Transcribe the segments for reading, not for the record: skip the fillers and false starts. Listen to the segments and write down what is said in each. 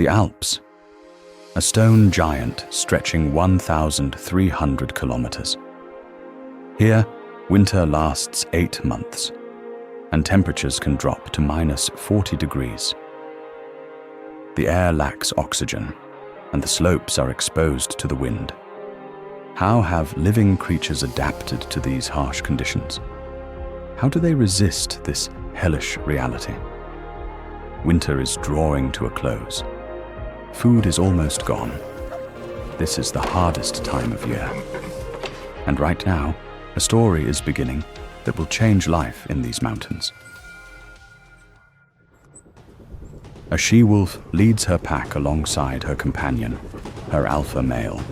The Alps, a stone giant stretching 1,300 kilometers. Here, winter lasts 8 months, and temperatures can drop to -40 degrees. The air lacks oxygen, and the slopes are exposed to the wind. How have living creatures adapted to these harsh conditions? How do they resist this hellish reality? Winter is drawing to a close. Food is almost gone. This is the hardest time of year. And right now, a story is beginning that will change life in these mountains. A she-wolf leads her pack alongside her companion, her alpha male.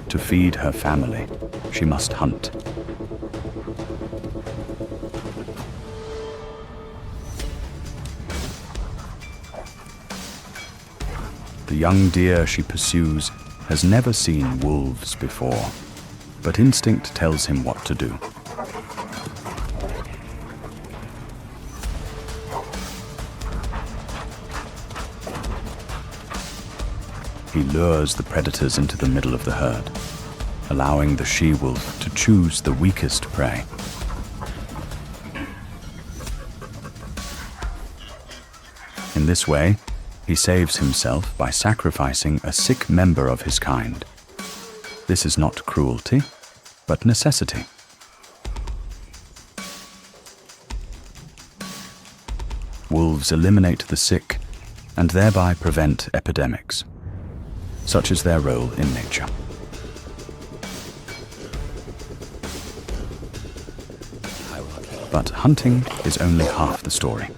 To feed her family, she must hunt. The young deer she pursues has never seen wolves before, but instinct tells him what to do. He lures the predators into the middle of the herd, allowing the she-wolf to choose the weakest prey. In this way, he saves himself by sacrificing a sick member of his kind. This is not cruelty, but necessity. Wolves eliminate the sick and thereby prevent epidemics. Such is their role in nature. But hunting is only half the story.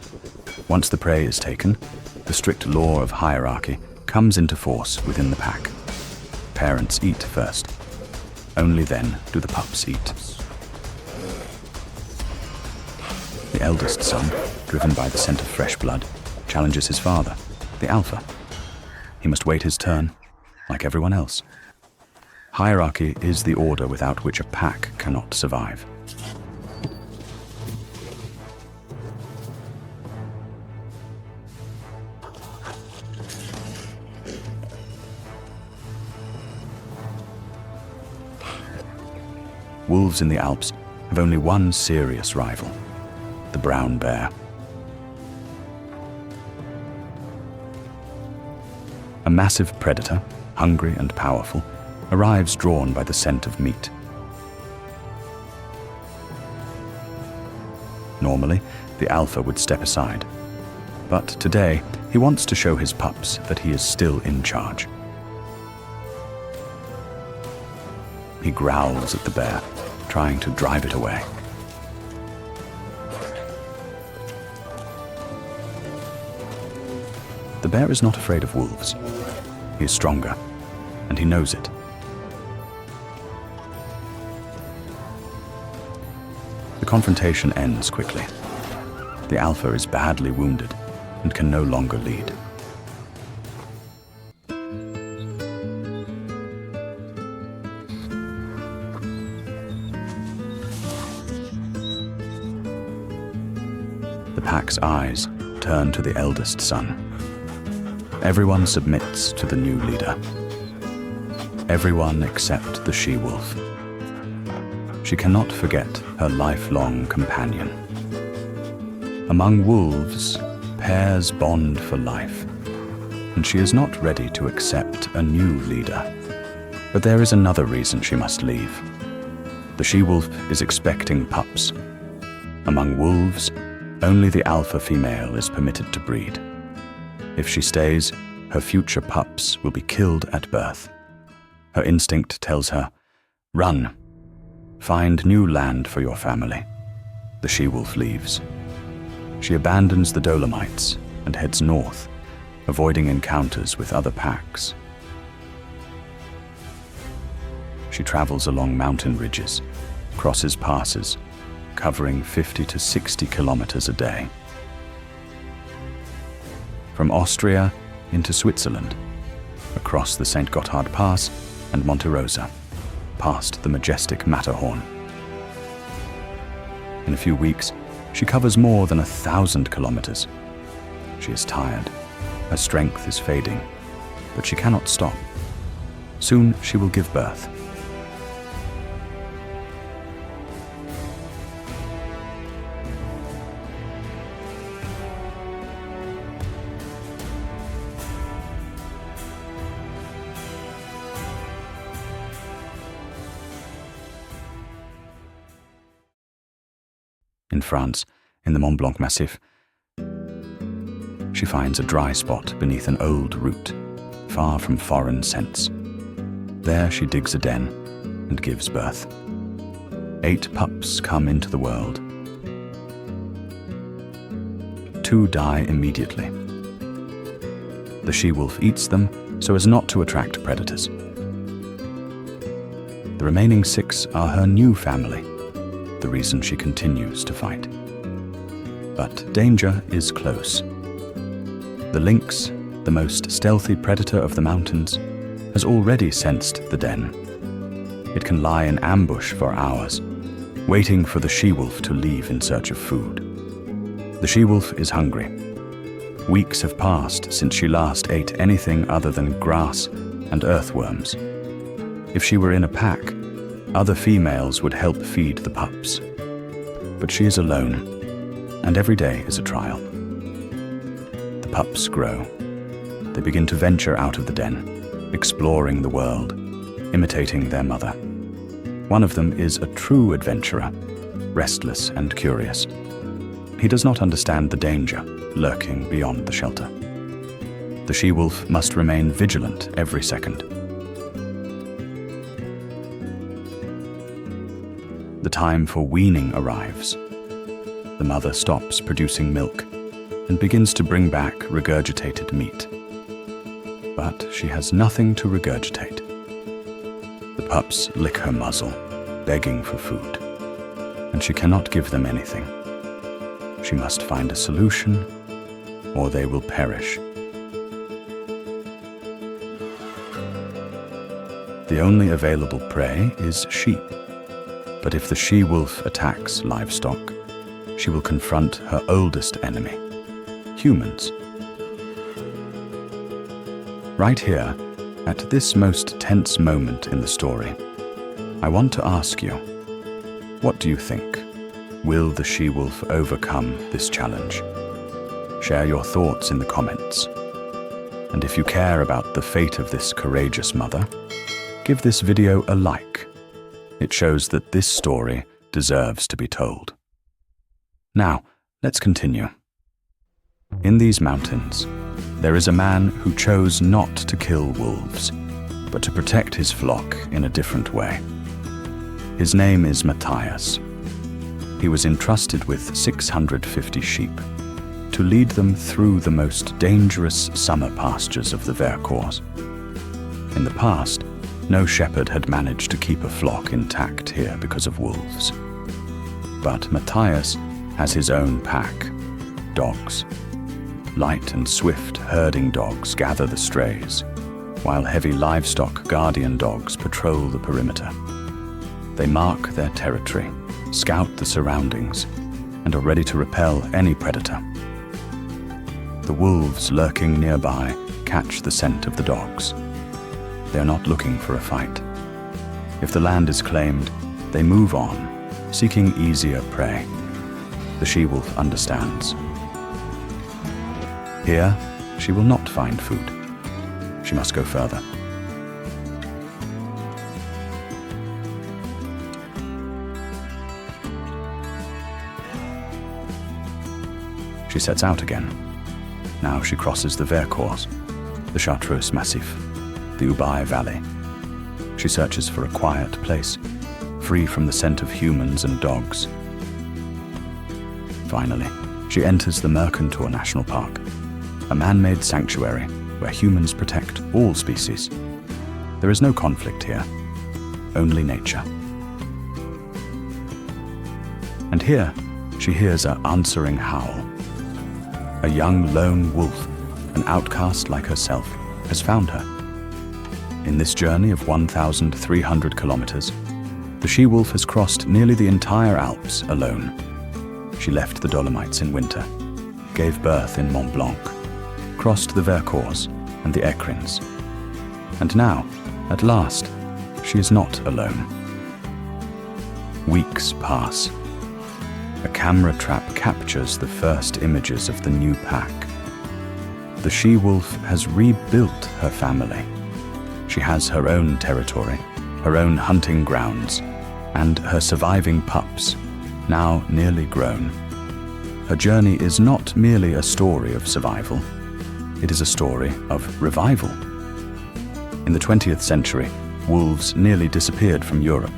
Once the prey is taken, the strict law of hierarchy comes into force within the pack. Parents eat first. Only then do the pups eat. The eldest son, driven by the scent of fresh blood, challenges his father, the alpha. He must wait his turn, like everyone else. Hierarchy is the order without which a pack cannot survive. Wolves in the Alps have only one serious rival, the brown bear. A massive predator, hungry and powerful, arrives drawn by the scent of meat. Normally, the alpha would step aside, but today he wants to show his pups that he is still in charge. He growls at the bear, trying to drive it away. The bear is not afraid of wolves. He is stronger, and he knows it. The confrontation ends quickly. The alpha is badly wounded and can no longer lead. The pack's eyes turn to the eldest son. Everyone submits to the new leader. Everyone except the she-wolf. She cannot forget her lifelong companion. Among wolves, pairs bond for life, and she is not ready to accept a new leader. But there is another reason she must leave. The she-wolf is expecting pups. Among wolves, only the alpha female is permitted to breed. If she stays, her future pups will be killed at birth. Her instinct tells her, run. Find new land for your family. The she-wolf leaves. She abandons the Dolomites and heads north, avoiding encounters with other packs. She travels along mountain ridges, crosses passes, covering 50 to 60 kilometers a day. From Austria into Switzerland, across the St. Gotthard Pass and Monte Rosa, past the majestic Matterhorn. In a few weeks, she covers more than 1,000 kilometers. She is tired, Her strength is fading, but she cannot stop. Soon she will give birth. In France, in the Mont Blanc Massif, she finds a dry spot beneath an old root, far from foreign scents. There she digs a den and gives birth. 8 pups come into the world. 2 die immediately. The she-wolf eats them so as not to attract predators. The remaining 6 are her new family, the reason she continues to fight. But danger is close. The lynx, the most stealthy predator of the mountains, has already sensed the den. It can lie in ambush for hours, waiting for the she-wolf to leave in search of food. The she-wolf is hungry. Weeks have passed since she last ate anything other than grass and earthworms. If she were in a pack, other females would help feed the pups. But she is alone, and every day is a trial. The pups grow. They begin to venture out of the den, exploring the world, imitating their mother. One of them is a true adventurer, restless and curious. He does not understand the danger lurking beyond the shelter. The she-wolf must remain vigilant every second. The time for weaning arrives. The mother stops producing milk and begins to bring back regurgitated meat. But she has nothing to regurgitate. The pups lick her muzzle, begging for food, and she cannot give them anything. She must find a solution, or they will perish. The only available prey is sheep. But if the she-wolf attacks livestock, she will confront her oldest enemy, humans. Right here, at this most tense moment in the story, I want to ask you, what do you think? Will the she-wolf overcome this challenge? Share your thoughts in the comments. And if you care about the fate of this courageous mother, give this video a like. It shows that this story deserves to be told. Now, let's continue. In these mountains, there is a man who chose not to kill wolves, but to protect his flock in a different way. His name is Matthias. He was entrusted with 650 sheep to lead them through the most dangerous summer pastures of the Vercors. In the past, no shepherd had managed to keep a flock intact here because of wolves. But Matthias has his own pack, dogs. Light and swift herding dogs gather the strays, while heavy livestock guardian dogs patrol the perimeter. They mark their territory, scout the surroundings, and are ready to repel any predator. The wolves lurking nearby catch the scent of the dogs. They are not looking for a fight. If the land is claimed, they move on, seeking easier prey. The she-wolf understands. Here, she will not find food. She must go further. She sets out again. Now she crosses the Vercors, the Chartreuse Massif, the Ubaye Valley. She searches for a quiet place, free from the scent of humans and dogs. Finally, she enters the Mercantour National Park, a man-made sanctuary where humans protect all species. There is no conflict here, only nature. And here, she hears an answering howl. A young lone wolf, an outcast like herself, has found her. In this journey of 1,300 kilometers, the she-wolf has crossed nearly the entire Alps alone. She left the Dolomites in winter, gave birth in Mont Blanc, crossed the Vercors and the Écrins. And now, at last, she is not alone. Weeks pass. A camera trap captures the first images of the new pack. The she-wolf has rebuilt her family. She has her own territory, her own hunting grounds, and her surviving pups, now nearly grown. Her journey is not merely a story of survival. It is a story of revival. In the 20th century, wolves nearly disappeared from Europe.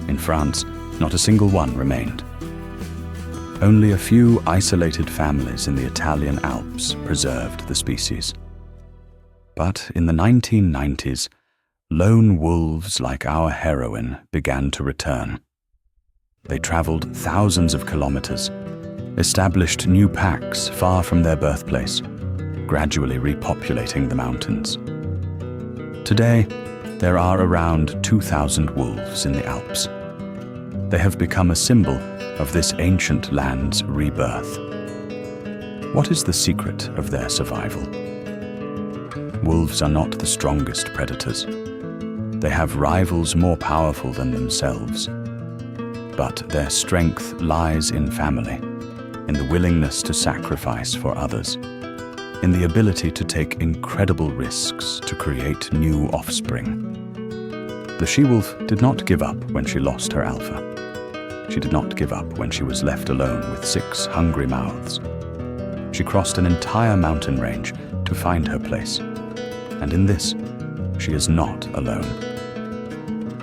In France, not a single one remained. Only a few isolated families in the Italian Alps preserved the species. But in the 1990s, lone wolves like our heroine began to return. They traveled thousands of kilometers, established new packs far from their birthplace, gradually repopulating the mountains. Today, there are around 2,000 wolves in the Alps. They have become a symbol of this ancient land's rebirth. What is the secret of their survival? Wolves are not the strongest predators. They have rivals more powerful than themselves. But their strength lies in family, in the willingness to sacrifice for others, in the ability to take incredible risks to create new offspring. The she-wolf did not give up when she lost her alpha. She did not give up when she was left alone with 6 hungry mouths. She crossed an entire mountain range to find her place. And in this, she is not alone.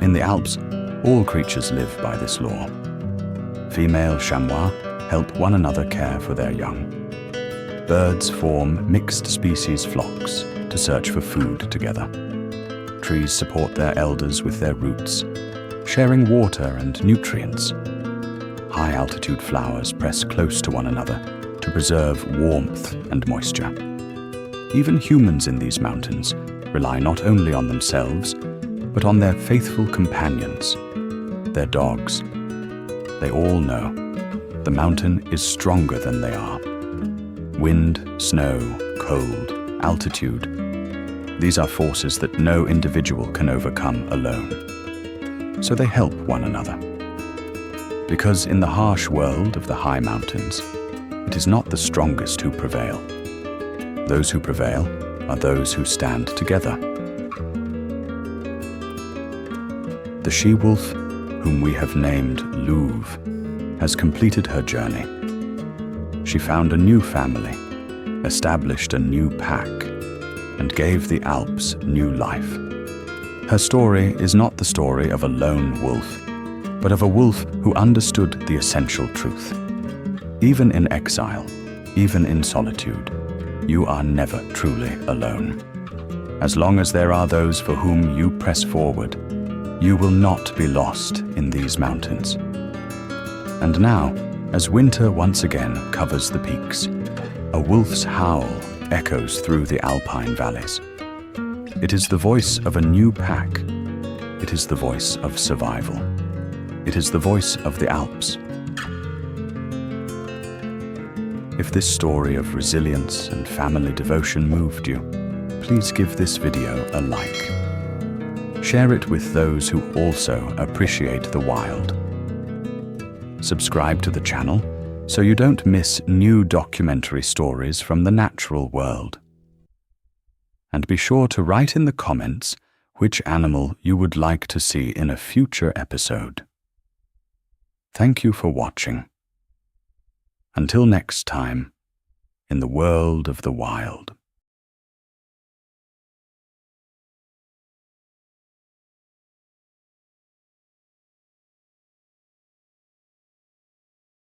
In the Alps, all creatures live by this law. Female chamois help one another care for their young. Birds form mixed species flocks to search for food together. Trees support their elders with their roots, sharing water and nutrients. High-altitude flowers press close to one another to preserve warmth and moisture. Even humans in these mountains rely not only on themselves, but on their faithful companions, their dogs. They all know the mountain is stronger than they are. Wind, snow, cold, altitude, these are forces that no individual can overcome alone. So they help one another. Because in the harsh world of the high mountains, it is not the strongest who prevail. Those who prevail are those who stand together. The she-wolf, whom we have named Louve, has completed her journey. She found a new family, established a new pack, and gave the Alps new life. Her story is not the story of a lone wolf, but of a wolf who understood the essential truth. Even in exile, even in solitude, you are never truly alone. As long as there are those for whom you press forward, you will not be lost in these mountains. And now, as winter once again covers the peaks, a wolf's howl echoes through the alpine valleys. It is the voice of a new pack. It is the voice of survival. It is the voice of the Alps. If this story of resilience and family devotion moved you, please give this video a like. Share it with those who also appreciate the wild. Subscribe to the channel so you don't miss new documentary stories from the natural world. And be sure to write in the comments which animal you would like to see in a future episode. Thank you for watching. Until next time, in the world of the wild.